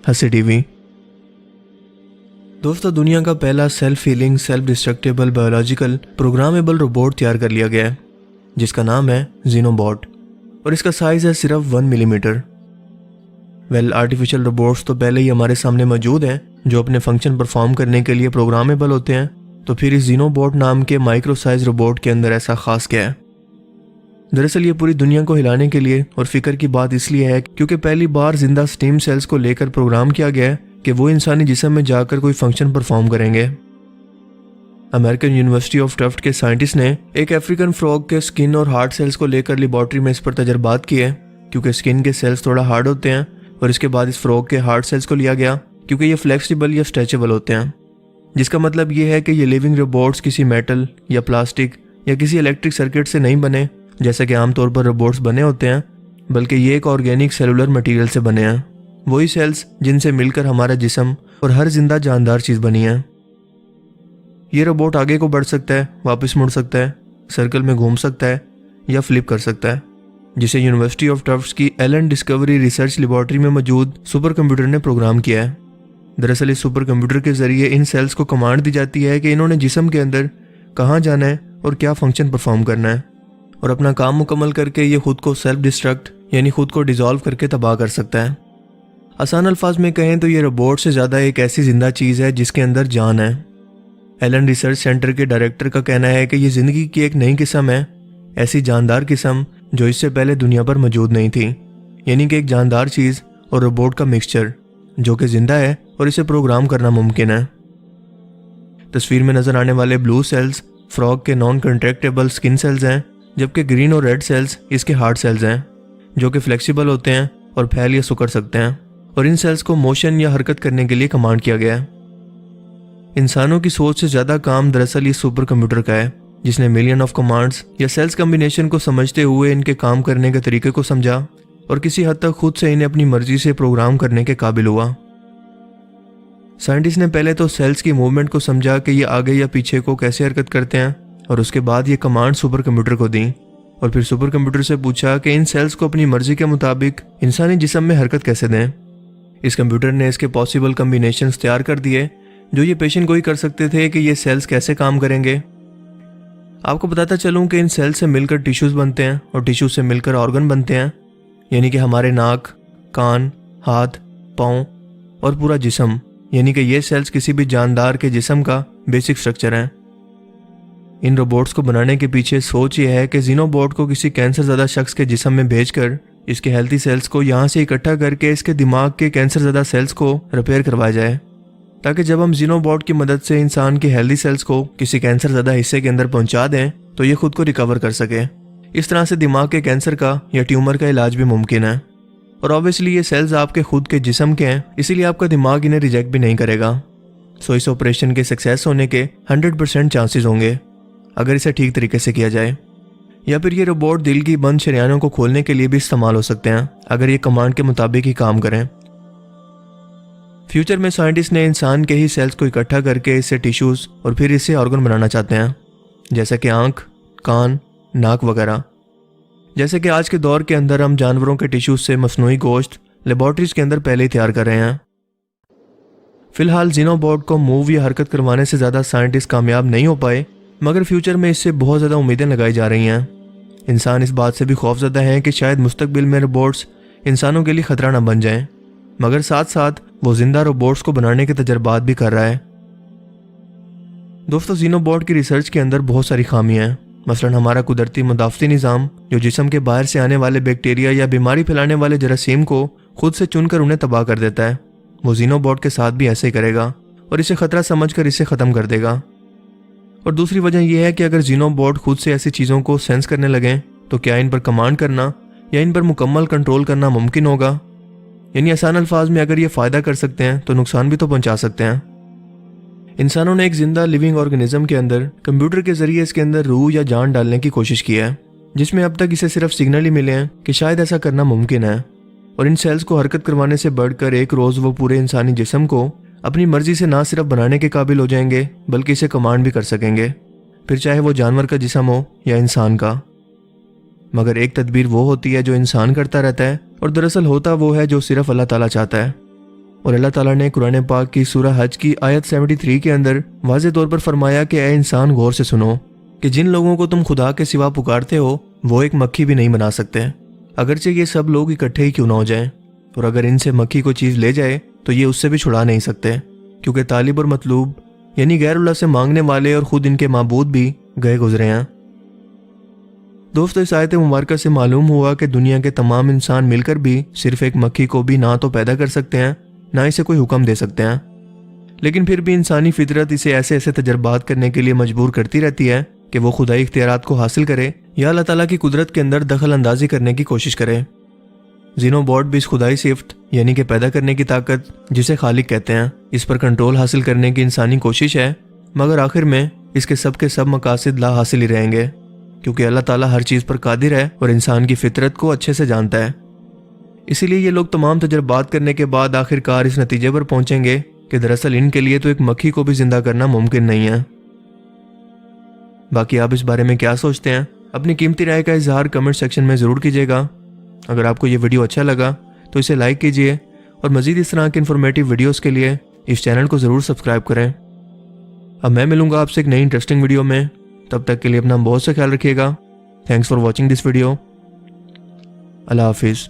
हंसी टीवी। दोस्तों, दुनिया का पहला self healing, self destructible, biological, programmable robot तैयार कर लिया गया है जिसका नाम है जीनोबॉट और इसका साइज है सिर्फ 1 मिलीमीटर। आर्टिफिशियल रोबोट्स तो पहले ही हमारे सामने मौजूद हैं जो अपने फंक्शन परफॉर्म करने के लिए प्रोग्रामेबल होते हैं, तो फिर इस जीनोबॉट नाम के माइक्रो साइज रोबोट के अंदर ऐसा खास क्या है? दरअसल ये पूरी दुनिया को हिलाने के लिए और फिक्र की बात इसलिए है क्योंकि पहली बार जिंदा स्टेम सेल्स को लेकर प्रोग्राम किया गया है कि वो इंसानी जिस्म में जाकर कोई फंक्शन परफॉर्म करेंगे। अमेरिकन यूनिवर्सिटी ऑफ टफ्ट के साइंटिस्ट ने एक अफ्रीकन फ्रॉग के स्किन और हार्ट सेल्स को लेकर लेबॉर्ट्री में इस पर तजर्बात किए क्योंकि स्किन के सेल्स थोड़ा हार्ड होते हैं, और इसके बाद इस फ्रॉग के हार्ट सेल्स को लिया गया क्योंकि ये फ्लेक्सिबल या स्ट्रेचेबल होते हैं, जिसका मतलब ये है कि ये लिविंग रोबोट्स किसी मेटल या प्लास्टिक या किसी इलेक्ट्रिक सर्किट से नहीं बने जैसा कि आमतौर पर रोबोट्स बने होते हैं, बल्कि ये एक ऑर्गेनिक सेलुलर मटेरियल से बने हैं, वही सेल्स जिनसे मिलकर हमारा जिस्म और हर जिंदा जानदार चीज़ बनी है। ये रोबोट आगे को बढ़ सकता है, वापस मुड़ सकता है, सर्कल में घूम सकता है या फ्लिप कर सकता है, जिसे यूनिवर्सिटी ऑफ टफ्ट्स की एलन डिस्कवरी रिसर्च लेबॉर्ट्री में मौजूद सुपर कंप्यूटर ने प्रोग्राम किया है। दरअसल इस सुपर कंप्यूटर के जरिए इन सेल्स को कमांड दी जाती है कि इन्होंने जिस्म के अंदर कहाँ जाना है और क्या फंक्शन परफॉर्म करना है, और अपना काम मुकम्मल करके ये खुद को सेल्फ डिस्ट्रक्ट यानी खुद को डिसॉल्व करके तबाह कर सकता है। आसान अल्फाज में कहें तो ये रोबोट से ज़्यादा एक ऐसी जिंदा चीज़ है जिसके अंदर जान है। एलन रिसर्च सेंटर के डायरेक्टर का कहना है कि ये ज़िंदगी की एक नई किस्म है, ऐसी जानदार किस्म जो इससे पहले दुनिया पर मौजूद नहीं थी, यानी कि एक जानदार चीज़ और रोबोट का मिक्सचर जो कि जिंदा है और इसे प्रोग्राम करना मुमकिन है। तस्वीर में नजर आने वाले ब्लू सेल्स फ्रॉग के नॉन कंट्रैक्टेबल स्किन सेल्स हैं, जबकि ग्रीन और रेड सेल्स इसके हार्ट सेल्स हैं जो कि फ्लेक्सिबल होते हैं और फैल या सिकुड़ सकते हैं, और इन सेल्स को मोशन या हरकत करने के लिए कमांड किया गया है। इंसानों की सोच से ज़्यादा काम दरअसल इस सुपर कंप्यूटर का है जिसने मिलियन ऑफ कमांड्स या सेल्स कम्बिनेशन को समझते हुए इनके काम करने के तरीके को समझा और किसी हद तक खुद से इन्हें अपनी मर्जी से प्रोग्राम करने के काबिल हुआ। साइंटिस्ट ने पहले तो सेल्स की मूवमेंट को समझा कि ये आगे या पीछे को कैसे हरकत करते हैं, और उसके बाद ये कमांड सुपर कंप्यूटर को दी, और फिर सुपर कंप्यूटर से पूछा कि इन सेल्स को अपनी मर्जी के मुताबिक इंसानी जिस्म में हरकत कैसे दें। इस कंप्यूटर ने इसके पॉसिबल कम्बिनेशंस तैयार कर दिए जो ये पेशेंट को ही कर सकते थे कि ये सेल्स कैसे काम करेंगे। आपको बताता चलूं कि इन सेल से मिलकर टिश्यूज बनते हैं और टिश्यू से मिलकर ऑर्गन बनते हैं, यानी कि हमारे नाक, कान, हाथ, पाँव और पूरा जिस्म, यानी कि ये सेल्स किसी भी जानदार के जिस्म का बेसिक स्ट्रक्चर हैं। इन रोबोट्स को बनाने के पीछे सोच ये है कि जीनोबॉट को किसी कैंसर ज़्यादा शख्स के जिस्म में भेजकर इसके हेल्थी सेल्स को यहाँ से इकट्ठा करके इसके दिमाग के कैंसर ज़्यादा सेल्स को रिपेयर करवाया जाए, ताकि जब हम जीनोबॉट की मदद से इंसान के हेल्दी सेल्स को किसी कैंसर ज़्यादा हिस्से के अंदर पहुंचा दें तो ये खुद को रिकवर कर सके। इस तरह से दिमाग के कैंसर का या ट्यूमर का इलाज भी मुमकिन है, और ऑब्वियसली ये सेल्स आपके खुद के जिस्म के हैं, इसीलिए आपका दिमाग इन्हें रिजेक्ट भी नहीं करेगा। सो इस ऑपरेशन के सक्सेस होने के 100% चांसेस होंगे अगर इसे ठीक तरीके से किया जाए, या फिर ये रोबोट दिल की बंद शरियानों को खोलने के लिए भी इस्तेमाल हो सकते हैं अगर ये कमांड के मुताबिक ही काम करें। फ्यूचर में साइंटिस्ट ने इंसान के ही सेल्स को इकट्ठा करके इससे टिश्यूज और फिर इससे ऑर्गन बनाना चाहते हैं, जैसे कि आंख, कान, नाक वगैरह। जैसे कि आज के दौर के अंदर हम जानवरों के टिश्यूज से मसनूई गोश्त लेबॉर्ट्रीज के अंदर पहले ही तैयार कर रहे हैं। फिलहाल जीनोबॉट को मूव या हरकत करवाने से ज़्यादा साइंटिस्ट कामयाब नहीं हो पाए, मगर फ्यूचर में इससे बहुत ज़्यादा उम्मीदें लगाई जा रही हैं। इंसान इस बात से भी खौफजदा हैं कि शायद मुस्तकबिल में रोबोट्स इंसानों के लिए खतरा न बन जाएं, मगर साथ साथ वो जिंदा रोबोट्स को बनाने के तजर्बात भी कर रहा है। दोस्तों, जीनोबॉट की रिसर्च के अंदर बहुत सारी खामियां हैं। मसलन हमारा कुदरती मुदाफ़ती निज़ाम जो जिस्म के बाहर से आने वाले बैक्टीरिया या बीमारी फैलाने वाले जरासीम को खुद से चुनकर उन्हें तबाह कर देता है, वो जीनोबॉट के साथ भी ऐसे ही करेगा और इसे खतरा समझकर इसे ख़त्म कर देगा। और दूसरी वजह यह है कि अगर जीनोबॉट खुद से ऐसी चीज़ों को सेंस करने लगें तो क्या इन पर कमांड करना या इन पर मुकम्मल कंट्रोल करना मुमकिन होगा? यानी आसान अल्फाज में अगर ये फ़ायदा कर सकते हैं तो नुकसान भी तो पहुंचा सकते हैं। इंसानों ने एक जिंदा लिविंग ऑर्गेनिज्म के अंदर कंप्यूटर के जरिए इसके अंदर रूह या जान डालने की कोशिश की है, जिसमें अब तक इसे सिर्फ सिग्नल ही मिले हैं कि शायद ऐसा करना मुमकिन है, और इन सेल्स को हरकत करवाने से बढ़कर एक रोज़ वो पूरे इंसानी जिस्म को अपनी मर्जी से ना सिर्फ बनाने के काबिल हो जाएंगे बल्कि इसे कमांड भी कर सकेंगे, फिर चाहे वो जानवर का जिस्म हो या इंसान का। मगर एक तदबीर वो होती है जो इंसान करता रहता है, और दरअसल होता वो है जो सिर्फ अल्लाह ताला चाहता है, और अल्लाह ताला ने कुरान पाक की सूरह हज की आयत 73 के अंदर वाज़े तौर पर फरमाया कि ऐ इंसान गौर से सुनो कि जिन लोगों को तुम खुदा के सिवा पुकारते हो वो एक मक्खी भी नहीं बना सकते, अगरचे ये सब लोग इकट्ठे ही क्यों ना हो जाएं। और अगर इनसे मक्खी को चीज़ ले जाए तो ये उससे भी छुड़ा नहीं सकते, क्योंकि तालिब और मतलूब यानी गैरुल्लाह से मांगने वाले और ख़ुद इनके माबूद भी गए गुजरे हैं। दोस्तों, इस आयत मुबारका से मालूम हुआ कि दुनिया के तमाम इंसान मिलकर भी सिर्फ एक मक्खी को भी ना तो पैदा कर सकते हैं, ना इसे कोई हुक्म दे सकते हैं, लेकिन फिर भी इंसानी फितरत इसे ऐसे ऐसे तजर्बात करने के लिए मजबूर करती रहती है कि वो खुदाई इख्तियारात को हासिल करे या अल्लाह ताला की कुदरत के अंदर दखल अंदाजी करने की कोशिश करे। जीनोबॉट भी इस खुदाई सिफ्त यानी कि पैदा करने की ताकत, जिसे खालिक कहते हैं, इस पर कंट्रोल हासिल करने की इंसानी कोशिश है, मगर आखिर में इसके सब के सब मकासद ला हासिल ही रहेंगे, क्योंकि अल्लाह ताला हर चीज़ पर कादिर है और इंसान की फितरत को अच्छे से जानता है। इसीलिए ये लोग तमाम तजर्बात करने के बाद आखिरकार इस नतीजे पर पहुंचेंगे कि दरअसल इनके लिए तो एक मक्खी को भी जिंदा करना मुमकिन नहीं है। बाकी आप इस बारे में क्या सोचते हैं? अपनी कीमती राय का इजहार कमेंट सेक्शन में ज़रूर कीजिएगा। अगर आपको ये वीडियो अच्छा लगा तो इसे लाइक कीजिए और मज़ीद इस तरह के इन्फॉर्मेटिव वीडियोस के लिए इस चैनल को ज़रूर सब्सक्राइब करें। अब मैं मिलूंगा आपसे एक नई इंटरेस्टिंग वीडियो में, तब तक के लिए अपना बहुत सा ख्याल रखिएगा। Thanks for watching this video. अल्लाह हाफिज़।